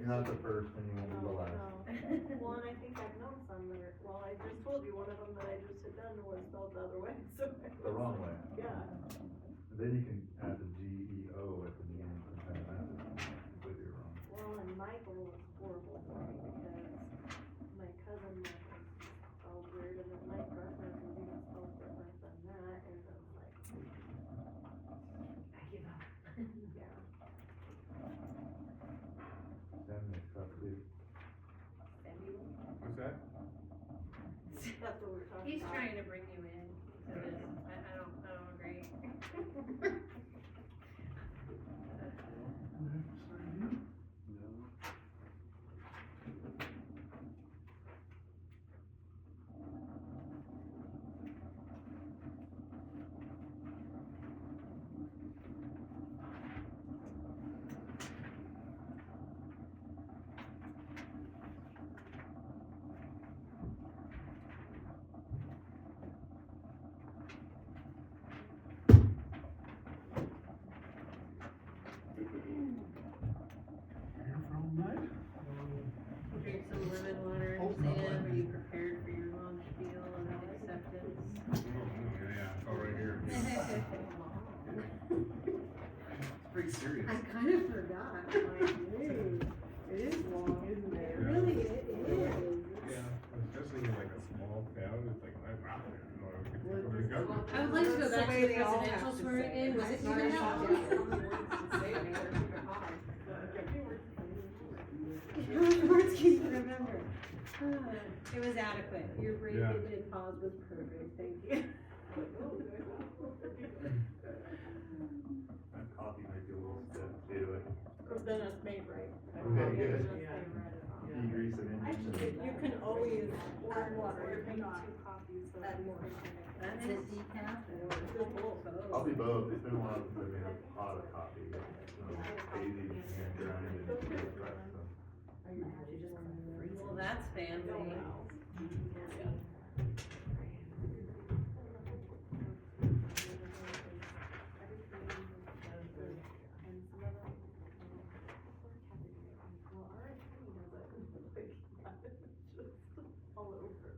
You're not the first and you won't be the last. Well, and I think I've known some that are, well, I just told you, one of them that I just had done was spelled the other way, so. The wrong way. Yeah. Then you can add the GEO at the beginning, and that's completely wrong. Well, and Michael was horrible for me because my cousin Michael spelled weird, and then Mike Ruffner was even spelled different than that, and I was like, I give up. Yeah. Then mixed up too. What's that? That's what we're talking He's about. trying to bring you in. I don't agree. Drink some lemon water, Sam. Are you prepared for your long spiel of acceptance? Yeah, it's all right here. It's pretty serious. I kind of forgot. Like, dude, it is long, isn't it? Yeah. Really, it is. Yeah, especially in like a small town, it's like, I'm out there, you know, it's over the government. I would like to go That's the back way to the they all have presidential to swearing say in. it. Was it It's even not that shot long? down. Words can you remember? It was adequate. Your break Yeah. and pause was perfect. Thank you. That coffee might be a little stiff too. Because then it's made right. Okay, good. Yeah. Degrease it in. You can always add water, you can not two coffees, so. Add more. That's it, decaf or? I'll be both. It's been a while since I made a pot of coffee. Hazy and grind and press them. Well, that's fancy. All over.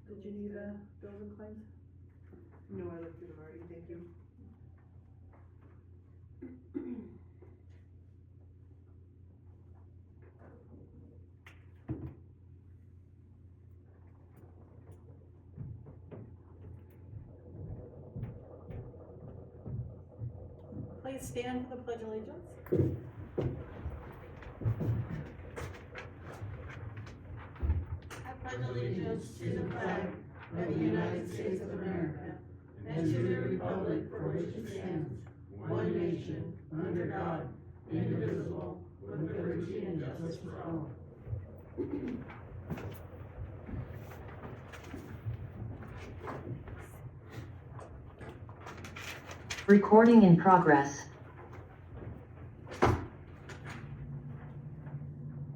Did you need bills and claims? No, I looked through them already, thank you. Please stand for the Pledge of Allegiance. I pledge allegiance to the flag of the United States of America and to the republic for which it stands, one nation, under God, indivisible, with liberty and justice for all. Recording in progress.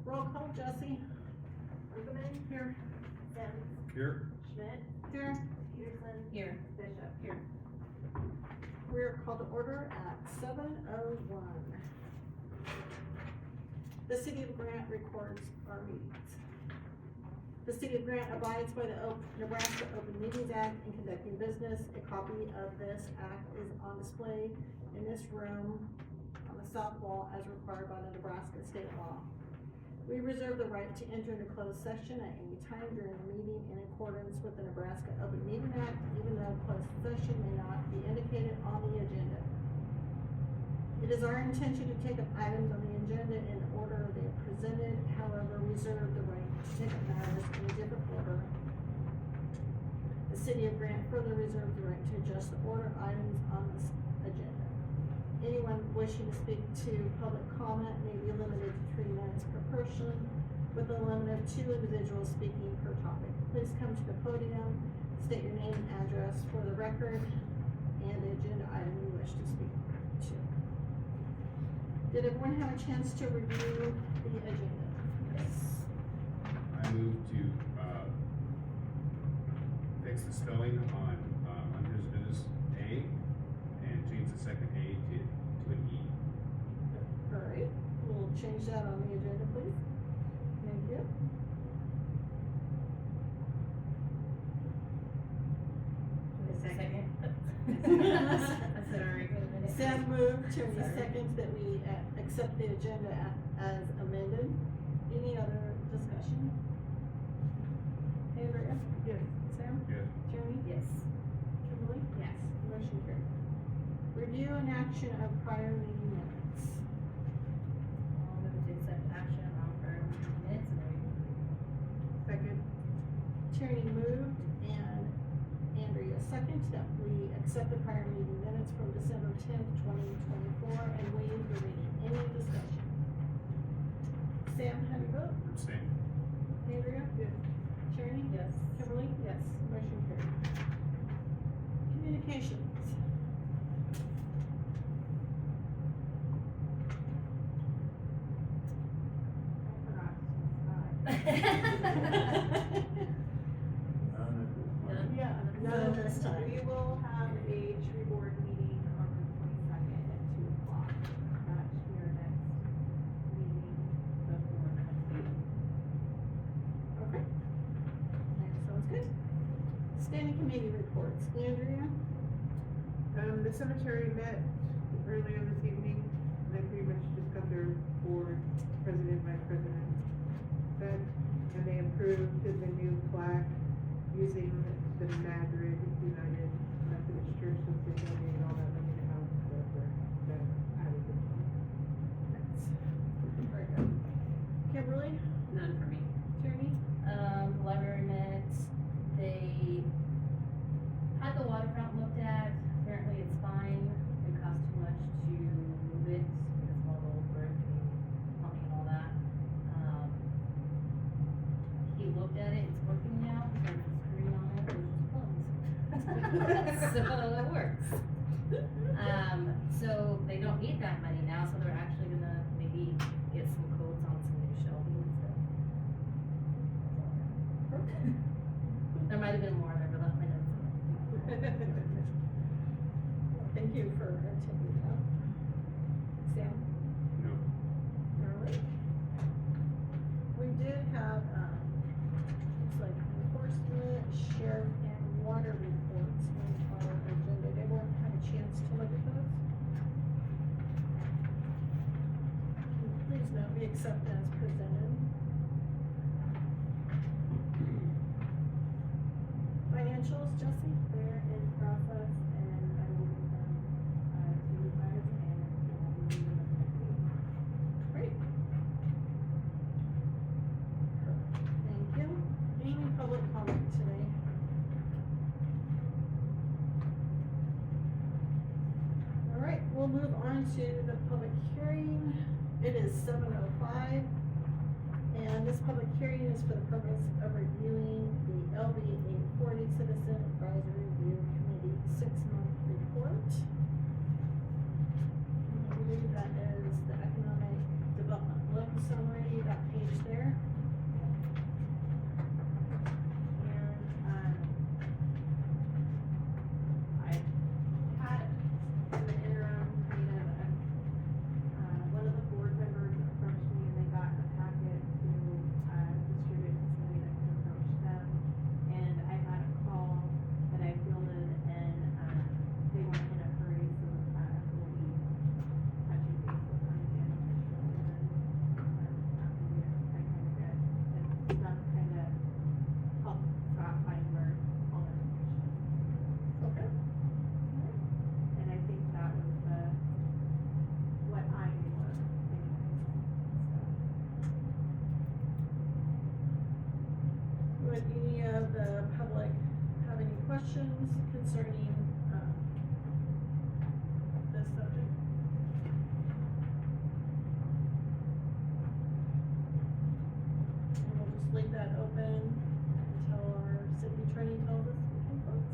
Roll call, Jesse. Rubenman. Here. Sims. Here? Schmidt. Here. Peterson. Here. Bishop. Here. We are called to order at 7:01. The City of Grant records our meetings. The City of Grant abides by the Nebraska Open Meetings Act in conducting business. A copy of this act is on display in this room on the south wall as required by the Nebraska state law. We reserve the right to enter into closed session at any time during the meeting in accordance with the Nebraska Open Meeting Act, even though closed session may not be indicated on the agenda. It is our intention to take up items on the agenda in order they are presented, however, reserve the right to take up matters in a different order. The City of Grant further reserves the right to adjust the order of items on this agenda. Anyone wishing to speak to public comment may be limited to 3 minutes per person, with a limit of 2 individuals speaking per topic. Please come to the podium, state your name and address for the record, and the agenda item you wish to speak to. Did everyone have a chance to review the agenda? I move to, fix the spelling on, unfinished business A and change the second A to an E. Alright, we'll change that on the agenda, please. Thank you. Second. Sorry. Sam moved, Tierney Sorry. seconds that we accept the agenda as amended. Any other discussion? Andrea? Yes. Sam? Yes. Tierney? Yes. Kimberly? Yes. Motion carried. Review and action of prior meeting minutes. I'll move to accept action on prior minutes and review. Second. Tierney moved and Andrea seconds that we accept the prior meeting minutes from December 10th, 2024 and waive the reading. Any discussion? Sam, how do you vote? Abstain. Andrea? Yes. Tierney? Yes. Kimberly? Yes. Motion carried. Communications. None at this point. Yeah, None none this time. We will have a tree board meeting on the 22nd at 2:00. That should be our next meeting before next week. Okay. That sounds good. Standing committee reports. Andrea? The cemetery met earlier this evening. They pretty much just got their board president, vice president set, and they approved the new plaque using the Madrid United Methodist Church, since they donated all that money to house the added the plaque. Very good. Kimberly? None for me. Tierney? Library minutes, they had the waterfront looked at, apparently it's fine, it costs too much to move it, because of all the old brick and plumbing and all that. He looked at it, it's working now, there's a screen on it, which is closed. So it works. So they don't need that money now, so they're actually gonna maybe get some quotes on some new shelving and stuff. There might have been more, I never left my notes on Thank you for attending that. Sam? No. Alright. We did have, looks like enforcement, sheriff, and water reports on our agenda. Did everyone have a chance to look at those? Please note, we accept as presented. Financials, Jesse? They're in process, and I will get them, to you guys, and we'll be meeting them next week. Great. Thank you. Any public comment today? All right, we'll move on to the public hearing. It is 7:05. And this public hearing is for the purpose of reviewing the LB 840 Citizen Advisory Review Committee 6-month report. I believe that is the economic development loan summary, that page there. And, I had in the interim, one of the board members approached me and they got a packet to, distribute to somebody that can approach them. And I had a call that I fielded and, they weren't in a hurry, so, we'll be touching base with them again. After the year, I kind of get, and stuff kind of help Scott find where all the information is. Okay. And I think that was what I knew of anyways, Would any of the public have any questions concerning, this subject? And we'll just leave that open until our city attorney tells us we can close.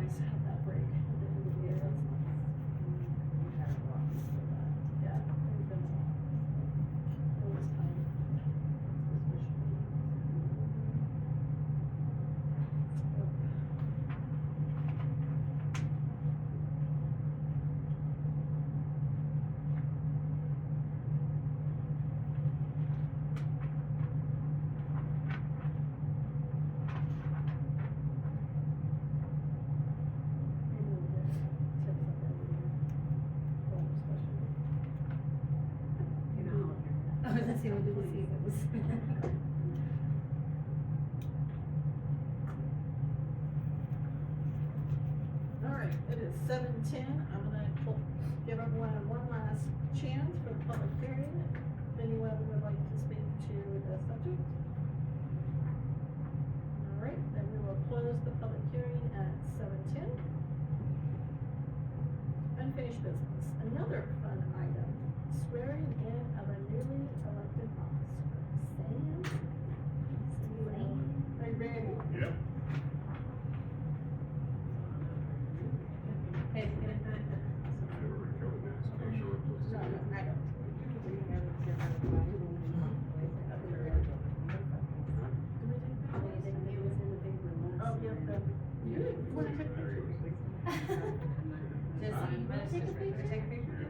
always have that break at the end of the year. Yeah, there's been a lot. It was time. I was gonna say, we didn't see if it was. Alright, it is 7:10, I'm gonna give everyone one last chance for the public hearing, if anyone would like to speak to the subject. Alright, then we will close the public hearing at 7:10. Unfinished business, another fun item, swearing in of a newly elected officer. Sam? Are you ready? Yep. Hey, No, I don't. Oh, yeah, you wanna take pictures? Just, you wanna take a picture? Take a picture.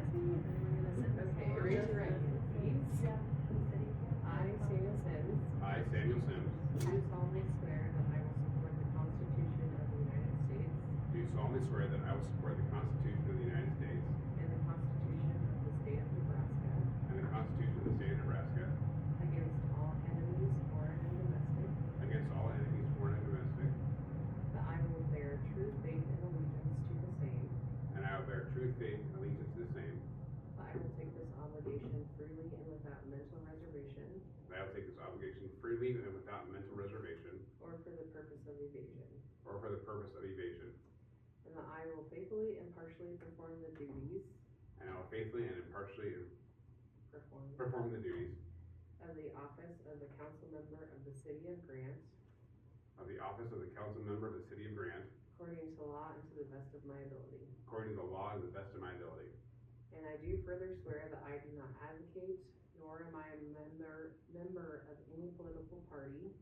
Okay, raise your right hand, please. I, Samuel Sims, I, Samuel Sims, do solemnly swear that I will support the Constitution of the United States do solemnly swear that I will support the Constitution of the United States and the Constitution of the State of Nebraska and the Constitution of the State of Nebraska against all enemies, foreign and domestic, against all enemies, foreign and domestic, that I will bear true faith and allegiance to the same, and I will bear true faith and allegiance to the same, that I will take this obligation freely and without mental reservation that I will take this obligation freely and without mental reservation or for the purpose of evasion, or for the purpose of evasion, and that I will faithfully and impartially perform the duties and I will faithfully and impartially perform the duties of the office of the council member of the city of Grant of the office of the council member of the city of Grant according to law and to the best of my ability. according to the law and the best of my ability. And I do further swear that I do not advocate, nor am I a member of any political party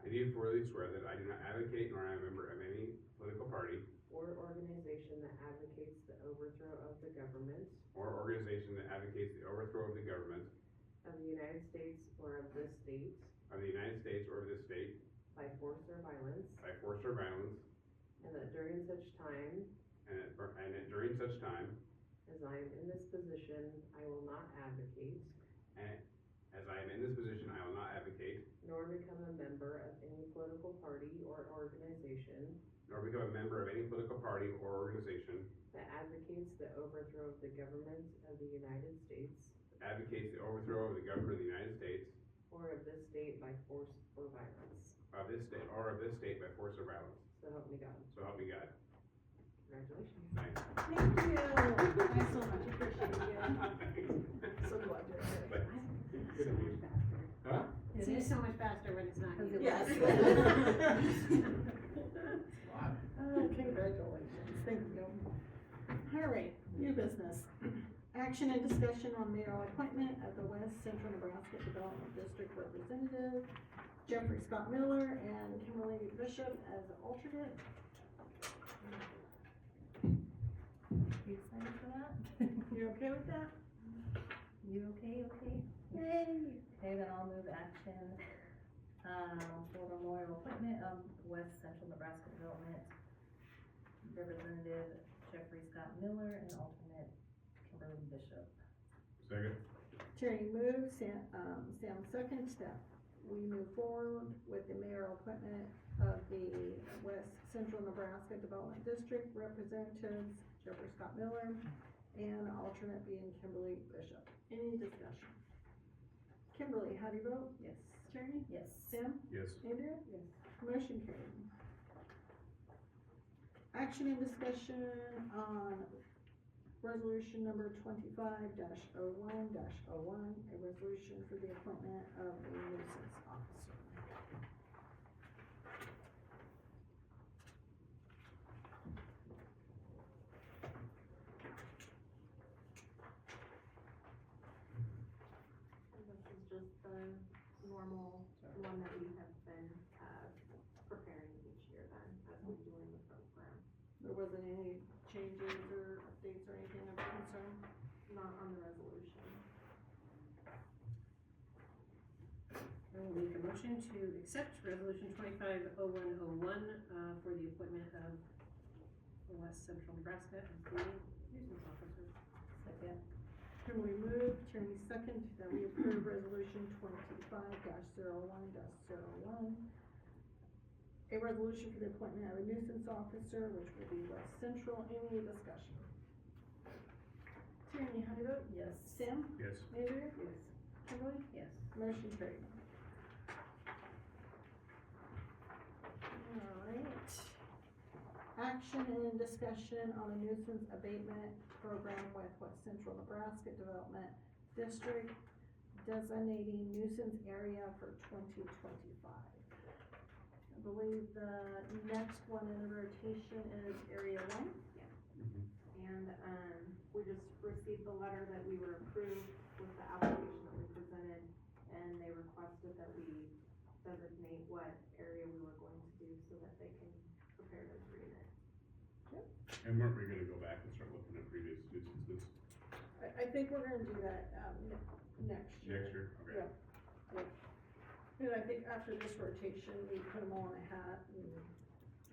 I do further swear that I do not advocate nor am I a member of any political party or organization that advocates the overthrow of the government or organization that advocates the overthrow of the government of the United States or of this state of the United States or of this state by force or violence, by force or violence, and that during such time and during such time as I am in this position, I will not advocate, and as I am in this position, I will not advocate nor become a member of any political party or organization nor become a member of any political party or organization that advocates the overthrow of the government of the United States that advocates the overthrow of the government of the United States or of this state by force or violence. of this state by force or violence. So help me God. So help me God. Congratulations. Thanks. Thank you. I so much appreciate you. So glad you're here. Thanks. Good to meet you. Huh? It Seems is. so much faster when it's not you. Yes. Oh, congratulations, thank you. All right, new business. Action and discussion on mayoral appointment of the West Central Nebraska Development District Representative, Jeffrey Scott Miller and Kimberly Bishop as alternate. You excited for that? You okay with that? You okay? Yay! Okay, then I'll move action, for the memorial appointment of West Central Nebraska Development Representative Jeffrey Scott Miller and alternate Kimberly Bishop. Second. Terry moves, Sam seconds, that we move forward with the mayoral appointment of the West Central Nebraska Development District Representatives, Jeffrey Scott Miller, and alternate being Kimberly Bishop. Any discussion? Kimberly, how do you vote? Yes. Terry? Yes. Sam? Yes. Andrea? Yes. Motion carried. Action and discussion on resolution number 25-01-01, a resolution for the appointment of a nuisance officer. normal one that we have been, preparing each year then, as we're doing the program. There wasn't any changes or updates or anything of concern? Not on the resolution. I will make a motion to accept resolution 250101, for the appointment of West Central Nebraska as the nuisance officer. Second. Kimberly moved, Tierney second, that we approve resolution 25-01-01. A resolution for the appointment of a nuisance officer, which will be West Central. Any discussion? Tierney, how do you vote? Yes. Sam? Yes. Andrea? Yes. Kimberly? Yes. Motion carried. Alright. Action and discussion on a nuisance abatement program with West Central Nebraska Development District designating nuisance area for 2025. I believe the next one in the rotation is area 1. And, we just received the letter that we were approved with the application that we presented, and they requested that we designate what area we were going to do so that they can prepare their agreement. And weren't we gonna go back and start looking at previous nuisances I think we're gonna do that, next year. next year? Okay. Yeah. And I think after this rotation, we put them all in a hat and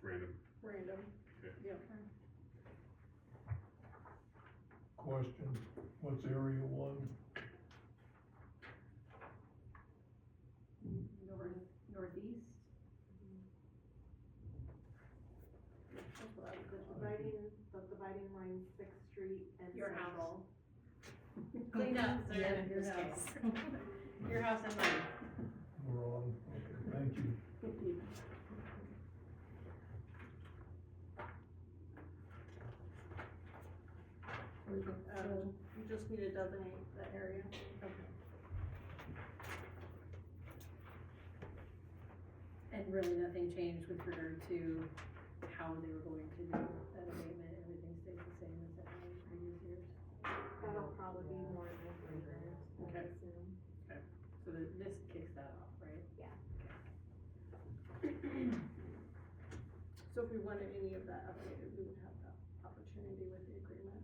Random. random. Okay. Yeah. Question, what's area 1? Northeast. That's what I was Dividing line 6th Street and Your Central. Clean up, sir, Yeah, in your this house. case. Your house and mine. We're on, okay, thank you. You just need to designate the area. Okay. And really nothing changed with regard to how they were going to do that abatement, everything stays the same as it has in previous years. That'll probably be more than a agreement, I Okay. assume. So this kicks that off, right? Yeah. So if we wanted any of that updated, we would have that opportunity with the agreement.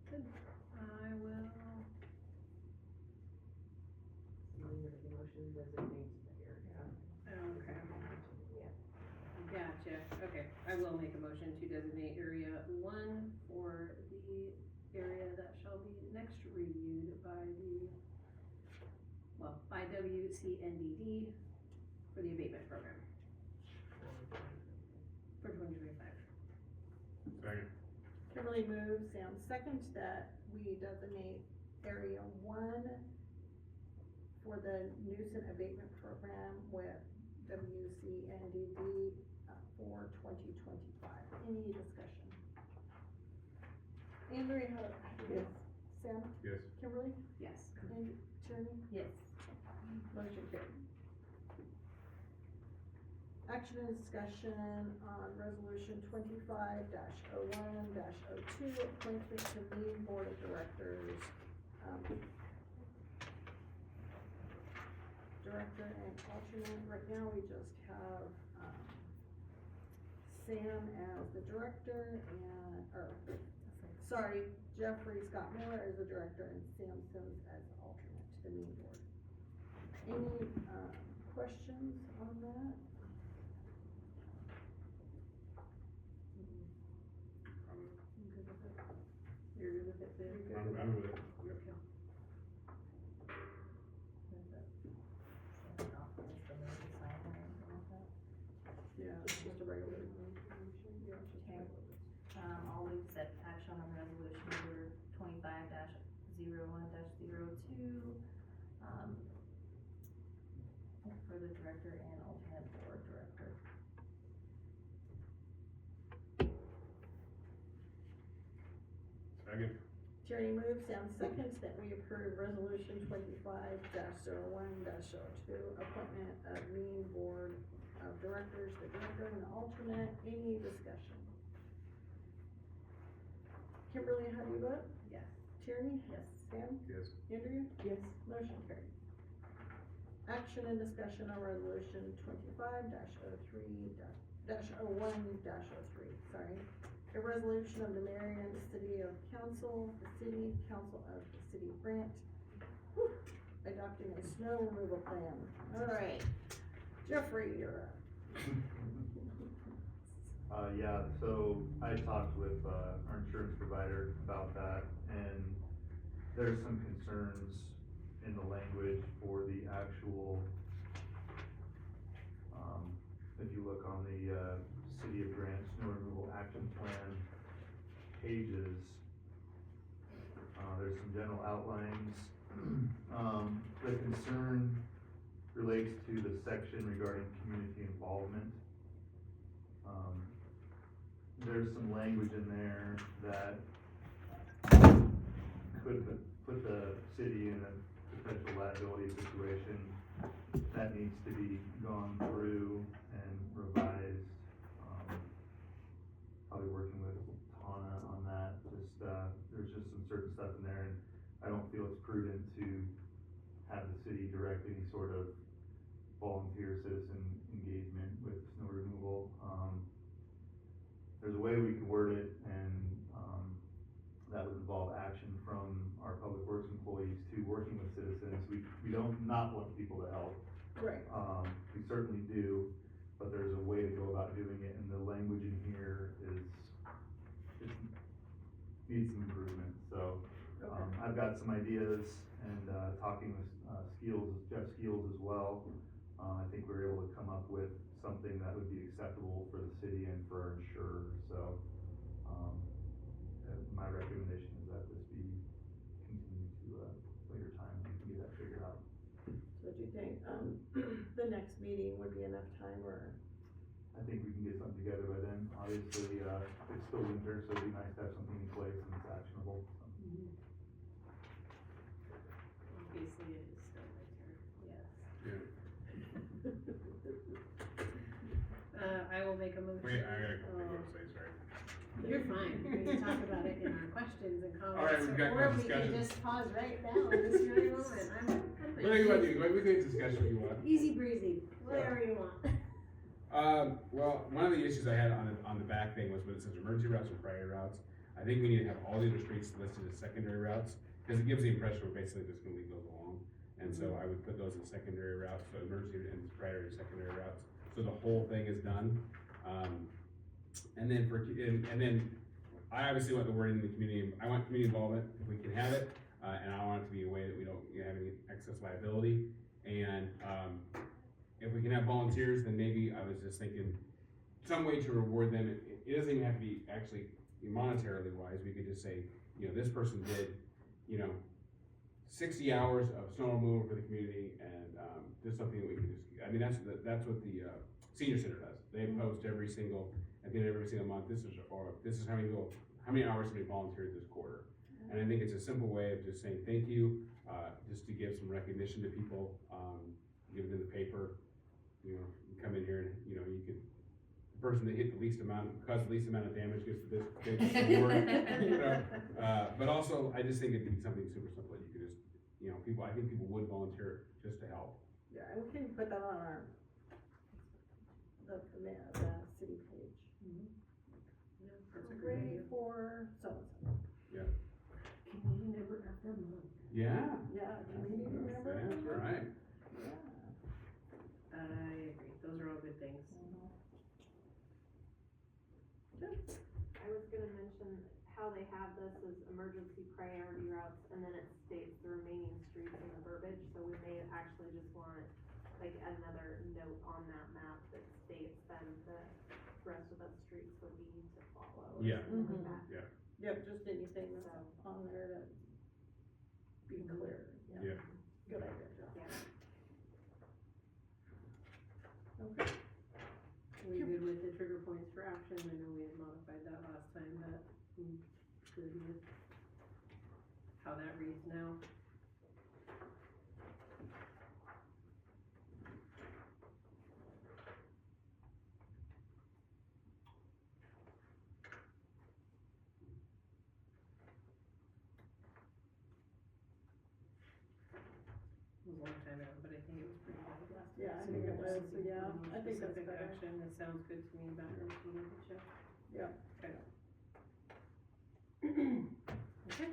Good. I will, Motion designates the area. okay. Yeah. Gotcha, okay. I will make a motion to designate area 1 for the area that shall be next reviewed by by WCNDD for the abatement program for 2025. Second. Kimberly moves, Sam seconds, that we designate area 1 for the nuisance abatement program with WCNDD for 2025. Any discussion? Andrea, how do you vote? Sam? Yes. Kimberly? Yes. And Tierney? Yes. Motion carried. Action and discussion on resolution 25-01-02, appointment to lead board of directors. Director and alternate, right now we just have, Sam as the director Jeffrey Scott Miller as the director and Sam Sims as the alternate to the main board. Any, questions on that? You're good with it, Sam? You're good with it? I'm with it. Yep. Yeah, it's just a regular resolution. Yeah, it's just a Okay. regular. I'll move set action on resolution number 25-01-02, for the director and alternate board director. Second. Tierney moves, Sam seconds, that we approve resolution 25-01-02, appointment of main board of directors, the director and the alternate. Any discussion? Kimberly, how do you vote? Yes. Tierney? Yes. Sam? Yes. Andrea? Yes. Motion carried. Action and discussion on resolution 25-03 -01-03, sorry. A resolution of the Marion City of Council, the City Council of the City of Grant, adopting a snow removal plan. Alright, Jeffrey, you're up. Yeah, so I talked with, our insurance provider about that, and there's some concerns in the language for the actual, if you look on the, City of Grant Snow Removal Action Plan pages, there's some general outlines. The concern relates to the section regarding community involvement. There's some language in there that could put the city in a potential liability situation that needs to be gone through and revised. Probably working with Tana on that, there's just some certain stuff in there, and I don't feel it's prudent to have the city direct any sort of volunteer citizen engagement with snow removal. There's a way we can word it, and, that would involve action from our public works employees to working with citizens. We don't not want people to help. Right. We certainly do, but there's a way to go about doing it, and the language in here needs some improvement, so. I've got some ideas, and, talking with, Jeff Skeels as well, I think we were able to come up with something that would be acceptable for the city and for our insurer, so, my recommendation is that this be continued to a later time, and we can get that figured out. So do you think, the next meeting would be enough time, or? I think we can get something together by then. Obviously, it's still winter, so it'd be nice to have something in place and it's actionable. So. Obviously, it is still winter, yes. Yeah. I will make a motion. Wait, I got a couple things to say, sorry. You're fine, we can talk about it in our questions and comments. All right, we've got Or no we can discussion. just pause right now at this very moment, I'm What do you want to do? We can discuss what you want. easy breezy, whatever you want. Well, one of the issues I had on the back thing was when it says emergency routes and priority routes. I think we need to have all the other streets listed as secondary routes, because it gives the impression we're basically just gonna leave those alone. And so I would put those in secondary routes, so emergency and priority secondary routes, so the whole thing is done. And then I obviously want the wording in the community, I want community involvement if we can have it, and I want it to be a way that we don't have any excess liability. And, if we can have volunteers, then maybe I was just thinking some way to reward them. It doesn't even have to be actually monetarily wise. We could just say, this person did, 60 hours of snow removal for the community, and just something that we can just. I mean, that's what the senior center does. They post at the end of every single month. This is how many hours have been volunteered this quarter. And I think it's a simple way of just saying thank you, just to give some recognition to people, give it in the paper. You come in here and, you could, the person that hit the least amount, caused the least amount of damage gets this big award. But also, I just think it'd be something super simple. You could just, I think people would volunteer just to help. Yeah, and we can put that on our, the city page. That's a great idea. For so-and-so. Community member of the month. Yeah. Yeah, community member. That's right. Yeah. I agree, those are all good things. I was gonna mention how they have this as emergency priority routes, and then it states the remaining streets in the verbiage, so we may actually just want, like, another note on that map that states then the rest of the streets would be to follow. Or Yeah. something like that. Yep, just anything that's on there to be clear. Yeah. Good idea, Joe. Yeah. Okay. Are we good with the trigger points for action? I know we had modified that last time, but I'm good with how that reads now. It was a long time ago, but I think it was pretty Yeah, I So think it we'll was, just- so yeah, I think that's Specific better. action, that sounds good to me, better than what we check. Yeah. Okay. Okay.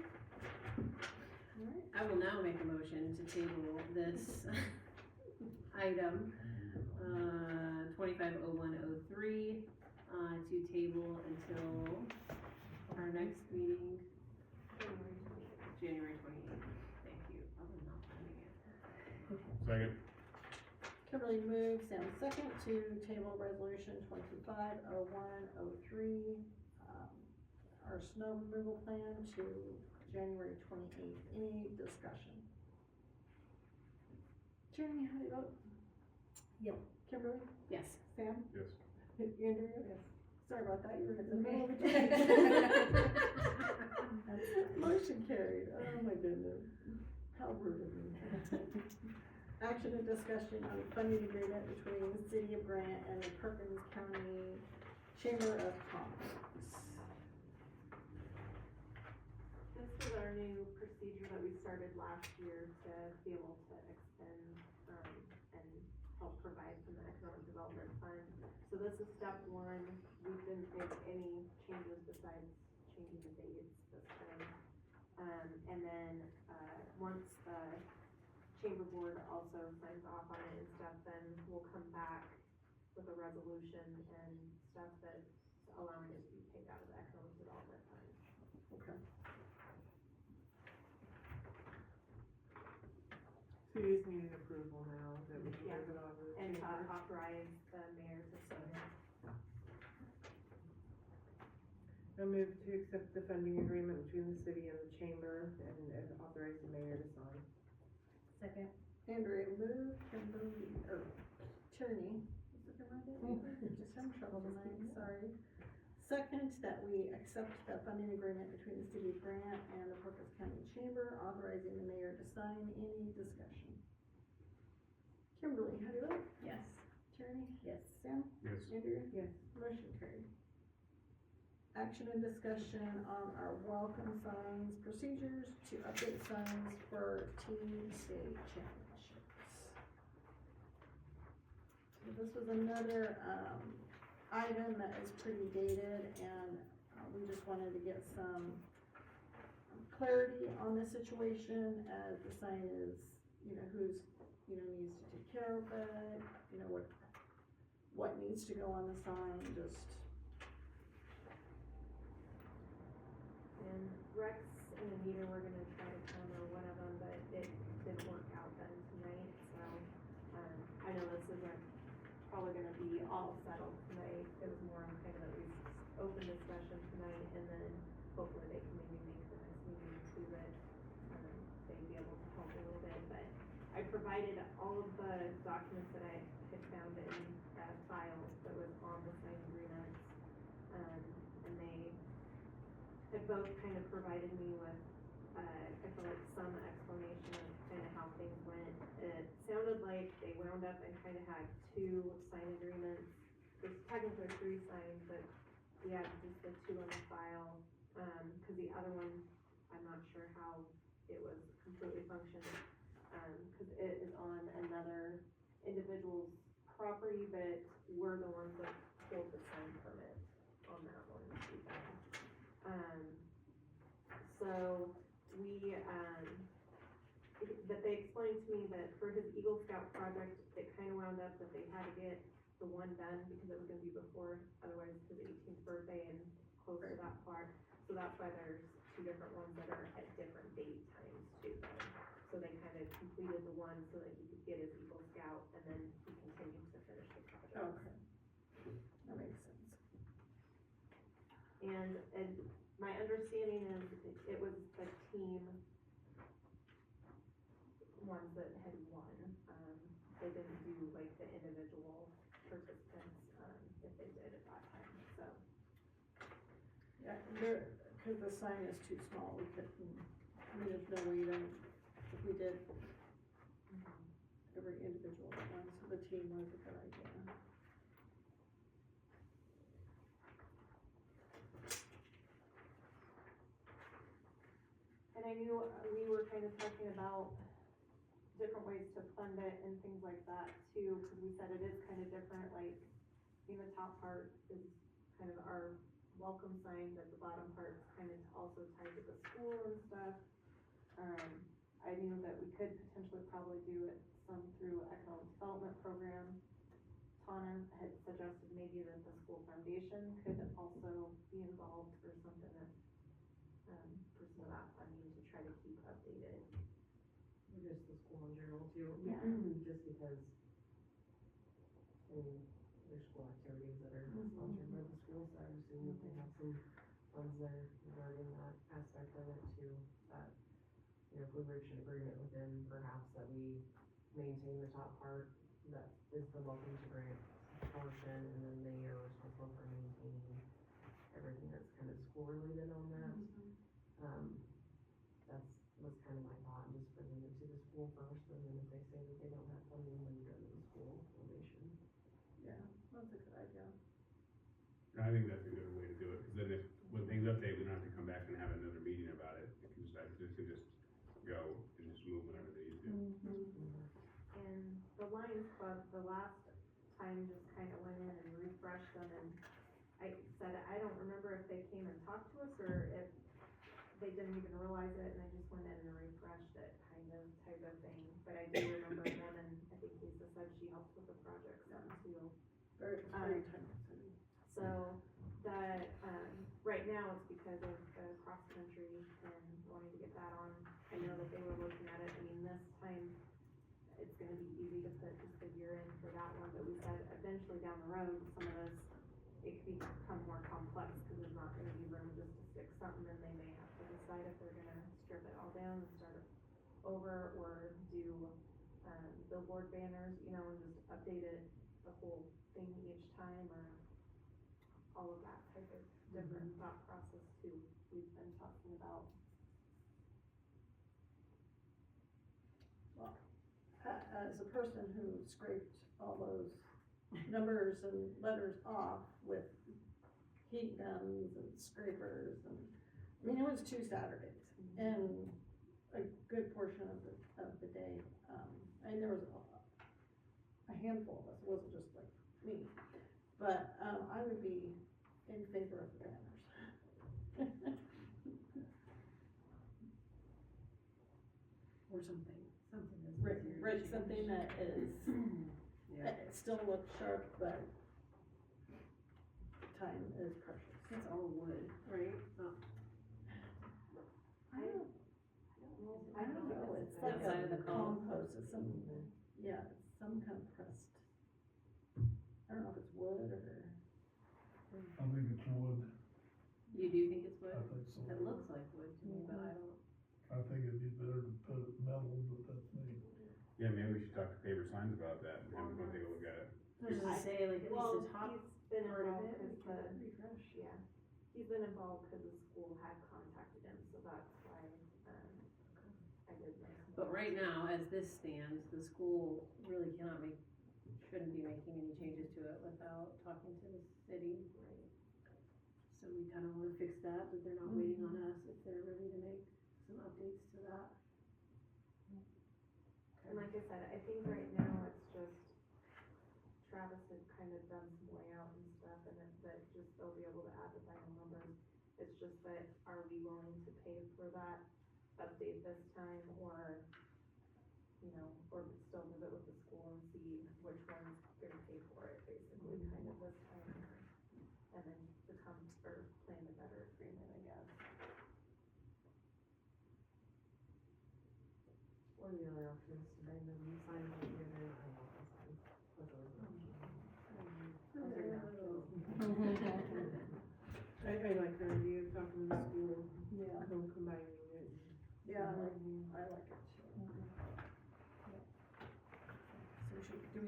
Alright, I will now make a motion to table this item, 250103, to table until our next meeting, January 28th. Thank you. I was not finding it. Second. Kimberly moves, Sam second to table resolution 250103, our snow removal plan to January 28th. Any discussion? Jeremy, how do you vote? Yep. Kimberly? Yes. Sam? Yes. Andrew? Yes. Sorry about that, you were in the middle of a Okay. Motion carried, oh my goodness, how rude of me. Action and discussion on funding agreement between the City of Grant and the Perkins County Chamber of Commerce. This is our new procedure that we started last year to be able to extend, and help provide from the Economic Development Fund. So this is step one. We didn't make any changes besides changing the dates this time. And then, once the chamber board also signs off on it and stuff, then we'll come back with a resolution and stuff that's allowing it to be paid out of the Economic Development Fund. Okay. So you just need an approval now that we can Yeah. move it on to the And chamber. authorize the mayor to sign it. I move to accept the funding agreement between the city and the chamber and authorize the mayor to sign. Second. Andrea moved, Kimberly, or Tierney, is it the right name? Just having trouble tonight, sorry. Second, that we accept the funding agreement between the City of Grant and the Perkins County Chamber, authorizing the mayor to sign. Any discussion? Kimberly, how do you vote? Yes. Tierney? Yes. Sam? Yes. Andrea? Yes. Motion carried. Action and discussion on our welcome signs procedures to update signs for team state championships. So this was another, item that is pretty dated, and, we just wanted to get some clarity on the situation, as the sign is, who's, needs to take care of it, what needs to go on the sign, just. And Rex and Anita were gonna try to come, or one of them, but it didn't work out then tonight, so, I know this isn't probably gonna be all settled tonight. It was more of kind of at least open discussion tonight, and then hopefully they can maybe make the next meeting too, that, they'd be able to help a little bit, but I provided all of the documents that I had found in that file that was on the signed agreements, and they had both kind of provided me with, I feel like some explanation of kind of how things went. It sounded like they wound up and kind of had two sign agreements. There's technically three signs, but we had just the two on the file, cause the other one, I'm not sure how it was completely functioned. Cause it is on another individual's property, but we're the ones that hold the sign permit on that one. So we, that they explained to me that for his Eagle Scout project, it kind of wound up that they had to get the one done because it was gonna be before, otherwise his 18th birthday and close to that part. So that's why there's two different ones that are at different date times too. So they kind of completed the one so that he could get his Eagle Scout, and then he continued to finish the project. Okay. That makes sense. And my understanding is it was the team ones that had won. They didn't do like the individual participants, if they did at that time, so. Yeah, cause the sign is too small, we couldn't, there's no way to, if we did every individual one, so the team was a good idea. And I knew we were kind of talking about different ways to fund it and things like that too, cause we said it is kinda different, like, in the top part is kind of our welcome sign, but the bottom part's kind of also tied to the school and stuff. I knew that we could potentially probably do it some through economic development program. Tana had suggested maybe that the school foundation could also be involved for something that, for some of that funding to try to keep updated. Just the school in general too. Yeah. Just because, I mean, there's school activities that are sponsored by the school, so I assume that they have some funds there regarding that aspect of it too. That, you know, if we reach an agreement with them, perhaps that we maintain the top part, that is the welcome to grant portion, and then they are responsible for maintaining everything that's kind of school related on that. That's, was kind of my thought, just bringing it to the school first, and then if they say that they don't have funding, then go to the school foundation. Yeah, that's a good idea. I think that's a good way to do it, cause then if, when things update, we don't have to come back and have another meeting about it. It can just, I just can just go and just move whenever they need to. And the Lions Club, the last time just kinda went in and refreshed them, and I said, I don't remember if they came and talked to us, or if they didn't even realize it, and I just went in and refreshed it, kind of type of thing. But I do remember them, and I think Lisa said she helped with the project some too. Very time consuming. So that, right now it's because of the cross country and wanting to get that on. I know that they were looking at it, I mean, this time, it's gonna be easy to put just a year in for that one, but we said eventually down the road, some of this, it could become more complex, cause there's not gonna be room just to stick something, and they may have to decide if they're gonna strip it all down and start it over, or do, billboard banners, you know, and just update it, the whole thing each time, or all of that type of different thought process too, we've been talking about. Well, as a person who scraped all those numbers and letters off with heat guns and scrapers, and, I mean, it was 2 Saturdays, and a good portion of the day, and there was a handful of us, it wasn't just like me, but, I would be in favor of the banners. Or something that's Right, easier to right, change. something that is, Yeah. it still looks sharp, but time is precious. It's all wood, right? Oh. I don't know, it's like Outside of a the column. compost, it's some, yeah, it's some kind of pressed, I don't know if it's wood or, I think it's wood, You do think it's wood? I think so. It looks like wood to me, but I don't. I think it'd be better to put it metal, but that's me. Yeah, maybe we should talk to Paper Signs about that and have them take a look at it. I was gonna say, like, at Well, least the top he's been part of involved, it, we cause can the, refresh. yeah, he's been involved cause the school had contacted him, so that's why, I did this. But right now, as this stands, the school really shouldn't be making any changes to it without talking to the city. Right. So we kinda wanna fix that, but they're not waiting on us if they're ready to make some updates to that. And like I said, I think right now it's just, Travis had kind of done some layout and stuff, and that just, they'll be able to add the final numbers. It's just that, are we willing to pay for that update this time, or, you know, or still move it with the school and see which one's gonna pay for it, basically, kind of this time, and then become, or plan a better agreement, I guess. Or the other option is to bring them, you sign it together, and I help them sign. That's always an option. I like her idea of talking to the school, yeah, combining it. yeah, I like it too. So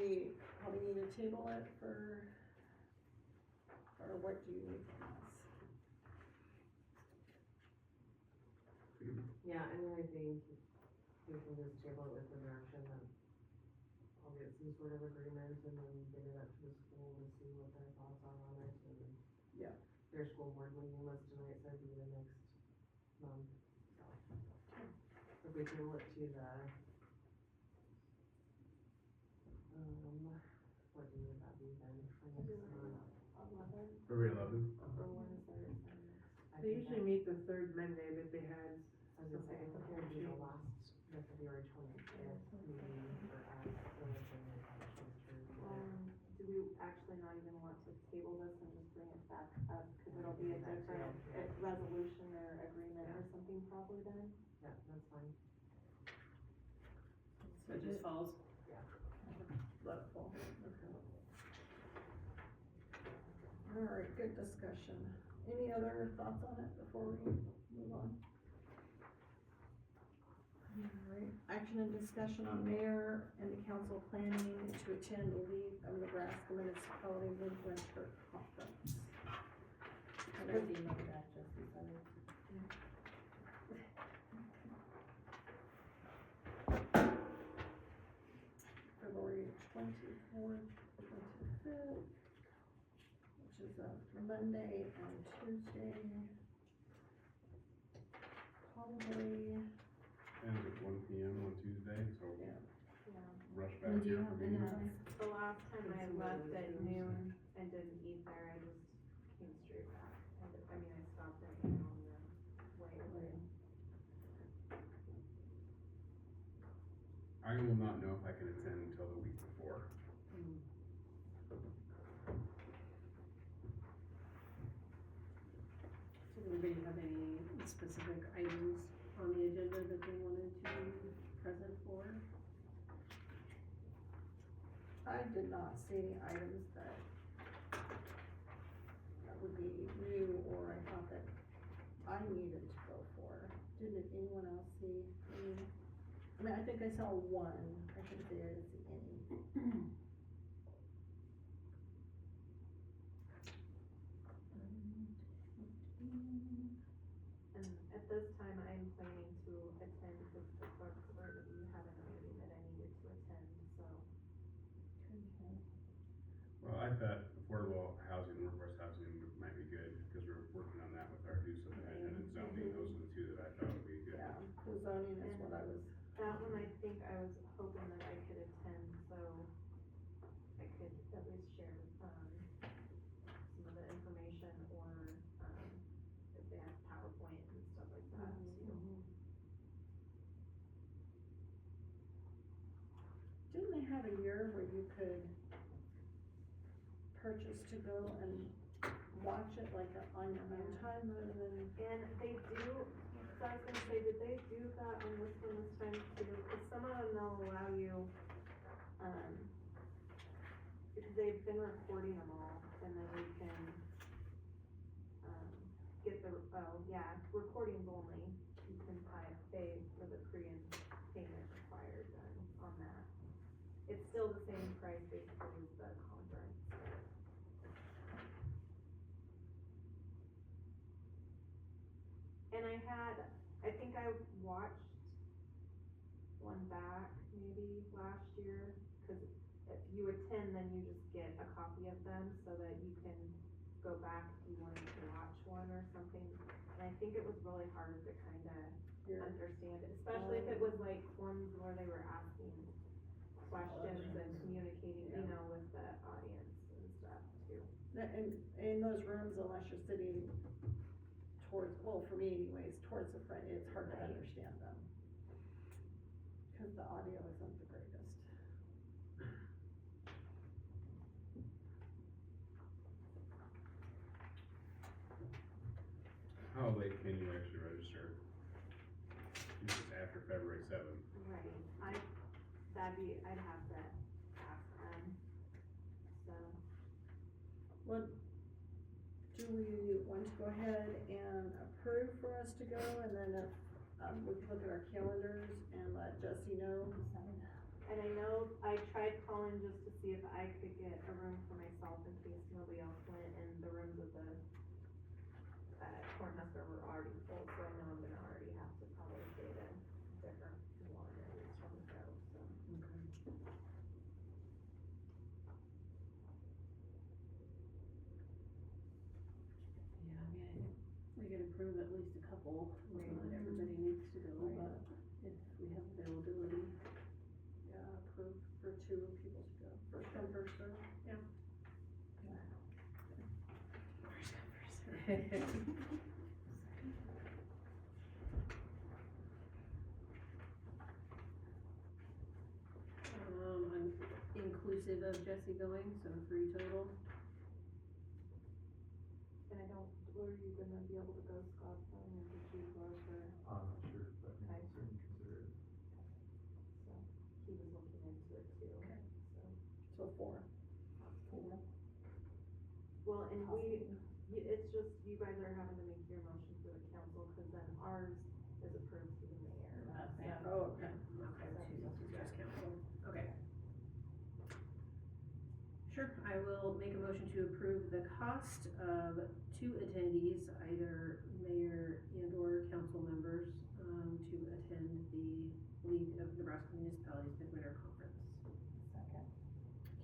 probably need to table it for, or what do you need from us? Yeah, I mean, I think we can just table it with the direction that I'll get some sort of agreement and then get it up to the school and see what their thoughts are on it, and Yeah. their school board meeting was tonight, so it'd be the next month, so. If we table it to the February 11th? or when is their assignment? I They think usually meet the third Monday, but they had I was gonna say, something it would be the change. last, the February 25th meeting for us, so it's when we have a chance to review it. Do we actually not even want to table this and just bring it back up, cause it'll be a Bring it back different to it, resolution or agreement or Yeah. something probably then? Yeah, that's fine. So it just falls? Yeah. Let it fall, okay. Alright, good discussion. Any other thoughts on it before we move on? Alright, action and discussion on mayor and the council planning to attend the League of Nebraska Municipality Midwinter Conference. And I emailed that just this other. February 24th, 25th, which is Monday and Tuesday. Probably, Ends at 1 PM on Tuesday, so yeah. Yeah. rush back When do you here. have for any meetings. time? The last time I left at noon and didn't eat there, I just came straight back. I mean, I stopped at noon on the way away. I will not know if I can attend until the week before. Did anybody have any specific items on the agenda that they wanted to be present for? I did not see any items that would be new or I thought that I needed to go for. Did anyone else see any? I mean, I think I saw one, I couldn't say I didn't see any. And at this time, I'm planning to attend because the clerk's already having a meeting that I needed to attend, so. Well, I thought affordable housing, workforce housing might be good, because we're working on that with our new subdivision and zoning, those are the two that I thought would be good. Yeah, the zoning is what I was, That one, I think I was hoping that I could attend, so I could at least share, some of the information or, if they have PowerPoint and stuff like that too. didn't they have a year where you could purchase to go and watch it like on your own time rather than? And they do, so I was gonna say, did they do that on this one this time too? Cause some of them they'll allow you, because they've been recording them all, and then you can, get the, recordings only, you can pay for the Korean payment required then on that. It's still the same price basically as the conference. And I think I watched one back maybe last year, cause if you attend, then you just get a copy of them so that you can go back if you wanted to watch one or something. And I think it was really hard to kinda understand it, especially if it was like ones where they were asking questions and communicating, you know, with the audience and stuff too. In those rooms, unless you're sitting towards, well, for me anyways, towards the front, it's hard to understand them. Cause the audio isn't the greatest. How late can you actually register? This is after February 7th. Right, I'd have to ask them, so. What, do we want to go ahead and approve for us to go, and then if, we can look at our calendars and let Jesse know? And I know, I tried calling just to see if I could get a room for myself in case nobody else went, and the rooms at the, Cornhusker were already full, so I know I'm gonna already have to probably get a different one at least from the go, so. Yeah, I mean, we can approve at least a couple, not everybody needs to go, but if we have availability. Yeah, approve for 2 people to go, first come, first served. Inclusive of Jesse going, so 3 total. And I don't, were you gonna be able to go, Scott, or did you go for, I'm not sure, but I mean, certainly consider it. so, he was looking into it too, Okay. so. So 4. Well, and it's just, you guys are having to make your motion for the council, cause then ours is approved to the mayor. Oh, okay. Okay, just council. Okay. Sure, I will make a motion to approve the cost of 2 attendees, either mayor and or council members, to attend the League of Nebraska Municipalities Midwinter Conference. Second.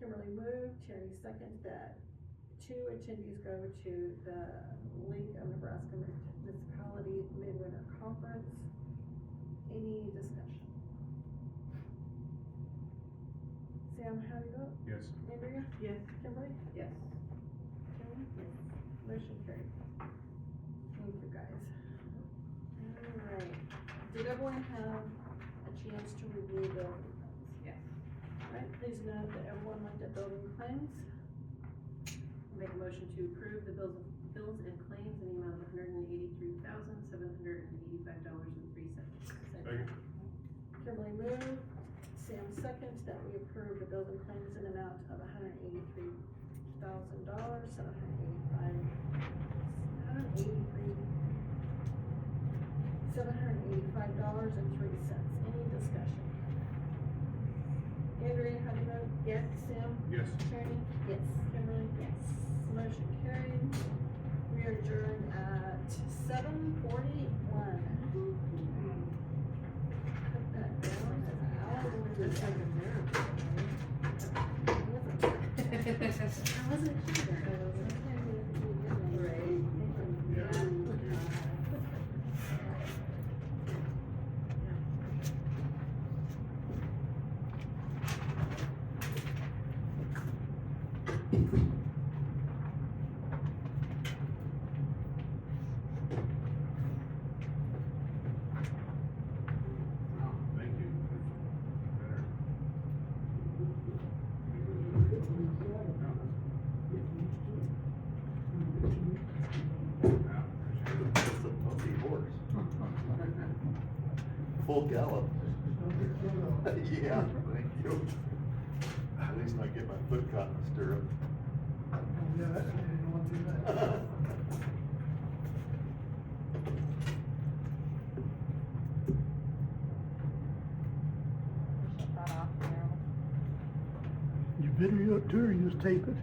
Kimberly moved, Terry second, that 2 attendees go to the League of Nebraska Municipality Midwinter Conference. Any discussion? Sam, how do you vote? Yes. Andrea? Yes. Kimberly? Yes. Terry? Yes. Motion carried. Thank you, guys. Alright, did everyone have a chance to review the? Yes. Alright, please note that everyone looked at building claims. Make a motion to approve the bills and claims in the amount of $183,785.03. Second. Kimberly moved, Sam seconds, that we approve the bills and claims in the amount of $785.03. Any discussion? Andrea, how do you vote? Yes. Sam? Yes. Tierney? Yes. Kimberly? Yes. Motion carried. We are adjourned at 7:41. Put that down as an hour. Just like a marathon, I wasn't sure. Right. Yeah. Thank you. Better. It's a puppy horse. Full gallop. Yeah, thank you. At least I get my foot caught in the stirrup. Yeah, I didn't want to do that. Shut that off now. You video it too, or you just tape it?